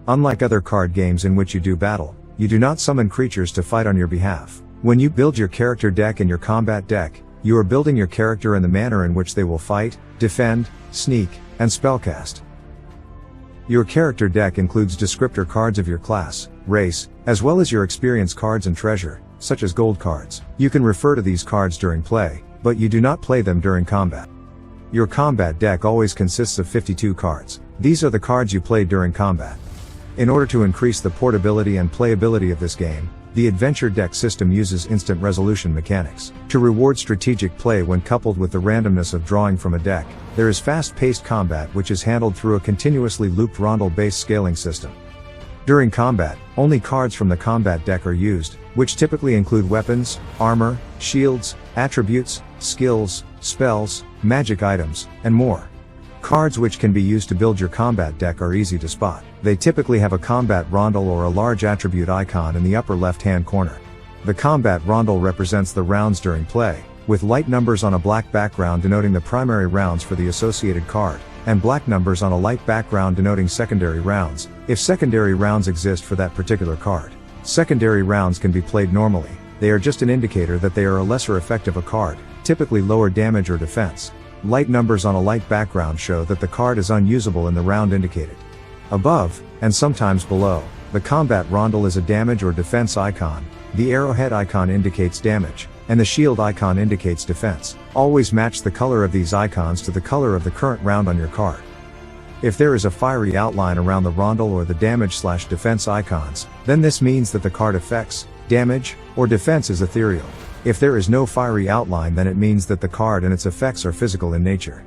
Unlike other card games in which you do battle, you do not summon creatures to fight on your behalf. When you build your character deck in your combat deck, you are building your character in the manner in which they will fight, defend, sneak, and spellcast. Your character deck includes descriptor cards of your class, race, as well as your experience cards and treasure, such as gold cards. You can refer to these cards during play, but you do not play them during combat. Your combat deck always consists of 52 cards. These are the cards you play during combat. In order to increase the portability and playability of this game, the AdventureDeck system uses instant resolution mechanics. To reward strategic play when coupled with the randomness of drawing from a deck, there is fast-paced combat which is handled through a continuously looped rondel-based scaling system. During combat, only cards from the combat deck are used, which typically include weapons, armor, shields, attributes, skills, spells, magic items, and more. Cards which can be used to build your combat deck are easy to spot. They typically have a combat rondel or a large attribute icon in the upper left-hand corner. The combat rondel represents the rounds during play, with light numbers on a black background denoting the primary rounds for the associated card, and black numbers on a light background denoting secondary rounds, if secondary rounds exist for that particular card. Secondary rounds can be played normally. They are just an indicator that they are a lesser effect of a card, typically lower damage or defense. Light numbers on a light background show that the card is unusable in the round indicated. Above, and sometimes below, the combat rondel is a damage or defense icon, the arrowhead icon indicates damage, and the shield icon indicates defense. Always match the color of these icons to the color of the current round on your card. If there is a fiery outline around the rondel or the damage/defense icons, then this means that the card effects, damage, or defense is ethereal. If there is no fiery outline, then it means that the card and its effects are physical in nature.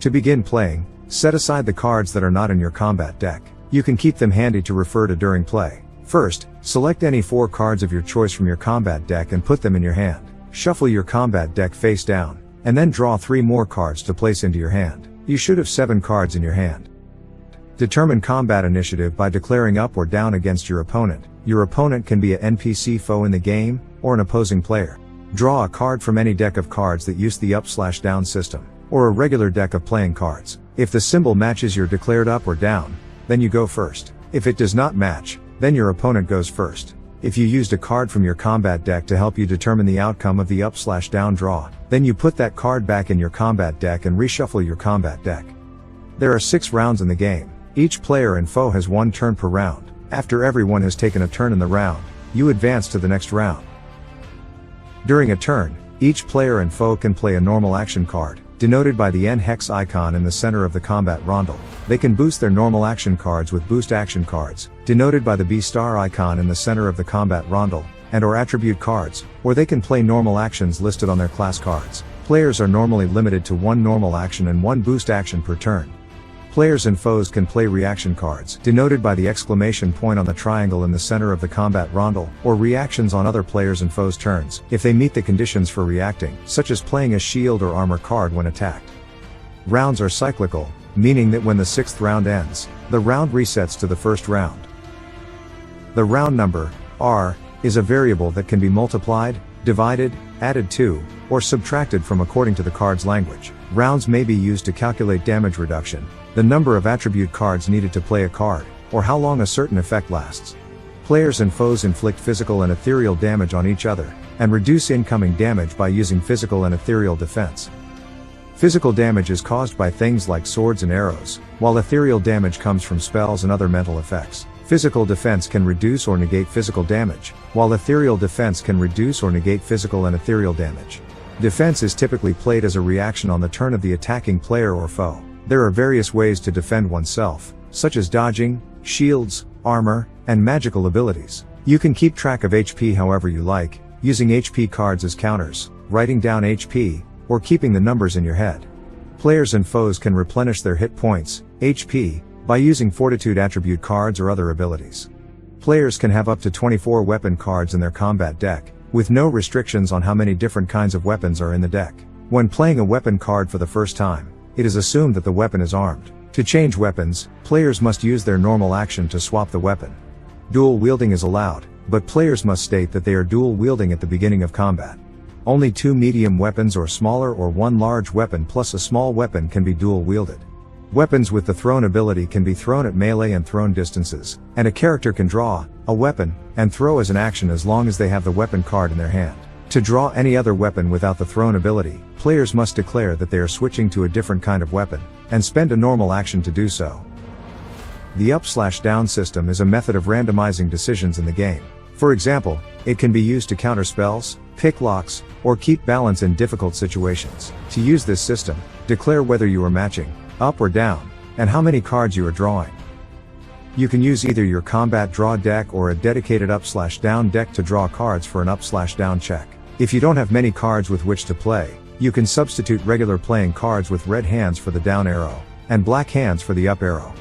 To begin playing, set aside the cards that are not in your combat deck. You can keep them handy to refer to during play. First, select any 4 cards of your choice from your combat deck and put them in your hand. Shuffle your combat deck face down, and then draw 3 more cards to place into your hand. You should have 7 cards in your hand. Determine combat initiative by declaring up or down against your opponent. Your opponent can be an NPC foe in the game, or an opposing player. Draw a card from any deck of cards that use the up/down system, or a regular deck of playing cards. If the symbol matches your declared up or down, then you go first. If it does not match, then your opponent goes first. If you used a card from your combat deck to help you determine the outcome of the up/down draw, then you put that card back in your combat deck and reshuffle your combat deck. There are 6 rounds in the game. Each player and foe has 1 turn per round. After everyone has taken a turn in the round, you advance to the next round. During a turn, each player and foe can play a normal action card, denoted by the N-hex icon in the center of the combat rondel. They can boost their normal action cards with boost action cards, denoted by the B-star icon in the center of the combat rondel, and or attribute cards, or they can play normal actions listed on their class cards. Players are normally limited to 1 normal action and 1 boost action per turn. Players and foes can play reaction cards, denoted by the exclamation point on the triangle in the center of the combat rondel, or reactions on other players' and foes' turns, if they meet the conditions for reacting, such as playing a shield or armor card when attacked. Rounds are cyclical, meaning that when the 6th round ends, the round resets to the first round. The round number, R, is a variable that can be multiplied, divided, added to, or subtracted from according to the card's language. Rounds may be used to calculate damage reduction, the number of attribute cards needed to play a card, or how long a certain effect lasts. Players and foes inflict physical and ethereal damage on each other, and reduce incoming damage by using physical and ethereal defense. Physical damage is caused by things like swords and arrows, while ethereal damage comes from spells and other mental effects. Physical defense can reduce or negate physical damage, while ethereal defense can reduce or negate physical and ethereal damage. Defense is typically played as a reaction on the turn of the attacking player or foe. There are various ways to defend oneself, such as dodging, shields, armor, and magical abilities. You can keep track of HP however you like, using HP cards as counters, writing down HP, or keeping the numbers in your head. Players and foes can replenish their hit points, HP, by using fortitude attribute cards or other abilities. Players can have up to 24 weapon cards in their combat deck, with no restrictions on how many different kinds of weapons are in the deck. When playing a weapon card for the first time, it is assumed that the weapon is armed. To change weapons, players must use their normal action to swap the weapon. Dual wielding is allowed, but players must state that they are dual wielding at the beginning of combat. Only 2 medium weapons or smaller or 1 large weapon plus a small weapon can be dual wielded. Weapons with the thrown ability can be thrown at melee and thrown distances, and a character can draw a weapon and throw as an action as long as they have the weapon card in their hand. To draw any other weapon without the thrown ability, players must declare that they are switching to a different kind of weapon, and spend a normal action to do so. The up/down system is a method of randomizing decisions in the game. For example, it can be used to counter spells, pick locks, or keep balance in difficult situations. To use this system, declare whether you are matching up or down, and how many cards you are drawing. You can use either your combat draw deck or a dedicated up/down deck to draw cards for an up/down check. If you don't have many cards with which to play, you can substitute regular playing cards with red hands for the down arrow, and black hands for the up arrow.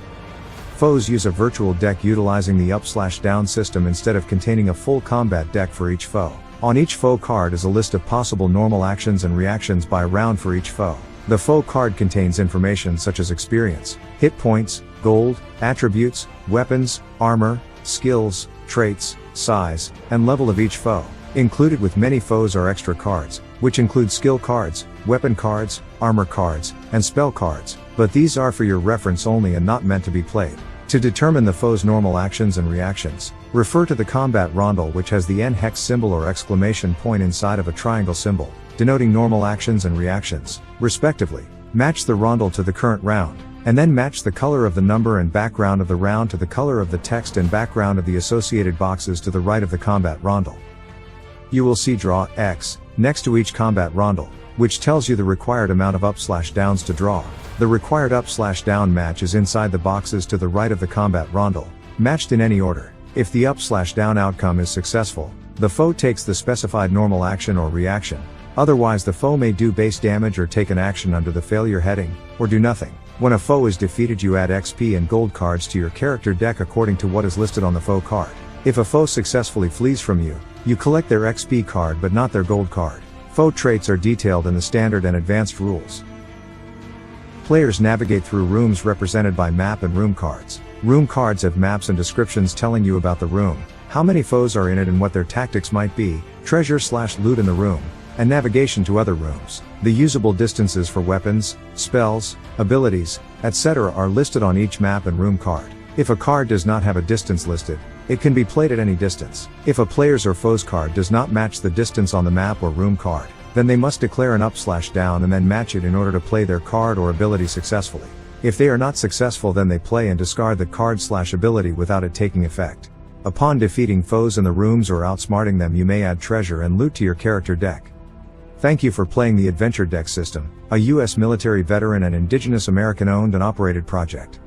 Foes use a virtual deck utilizing the up/down system instead of containing a full combat deck for each foe. On each foe card is a list of possible normal actions and reactions by round for each foe. The foe card contains information such as experience, hit points, gold, attributes, weapons, armor, skills, traits, size, and level of each foe. Included with many foes are extra cards, which include skill cards, weapon cards, armor cards, and spell cards, but these are for your reference only and not meant to be played. To determine the foe's normal actions and reactions, refer to the combat rondel, which has the N hex symbol or exclamation point inside of a triangle symbol, denoting normal actions and reactions, respectively. Match the rondel to the current round, and then match the color of the number and background of the round to the color of the text and background of the associated boxes to the right of the combat rondel. You will see draw X next to each combat rondel, which tells you the required amount of up/downs to draw. The required up/down match is inside the boxes to the right of the combat rondel, matched in any order. If the up/down outcome is successful, the foe takes the specified normal action or reaction. Otherwise, the foe may do base damage or take an action under the failure heading, or do nothing. When a foe is defeated, you add XP and gold cards to your character deck according to what is listed on the foe card. If a foe successfully flees from you, you collect their XP card but not their gold card. Foe traits are detailed in the standard and advanced rules. Players navigate through rooms represented by map and room cards. Room cards have maps and descriptions telling you about the room, how many foes are in it and what their tactics might be, treasure/loot in the room, and navigation to other rooms. The usable distances for weapons, spells, abilities, etc. are listed on each map and room card. If a card does not have a distance listed, it can be played at any distance. If a player's or foe's card does not match the distance on the map or room card, then they must declare an up/down and then match it in order to play their card or ability successfully. If they are not successful, then they play and discard the card/ability without it taking effect. Upon defeating foes in the rooms or outsmarting them, you may add treasure and loot to your character deck. Thank you for playing the AdventureDeck system, a U.S. military veteran and indigenous American owned and operated project.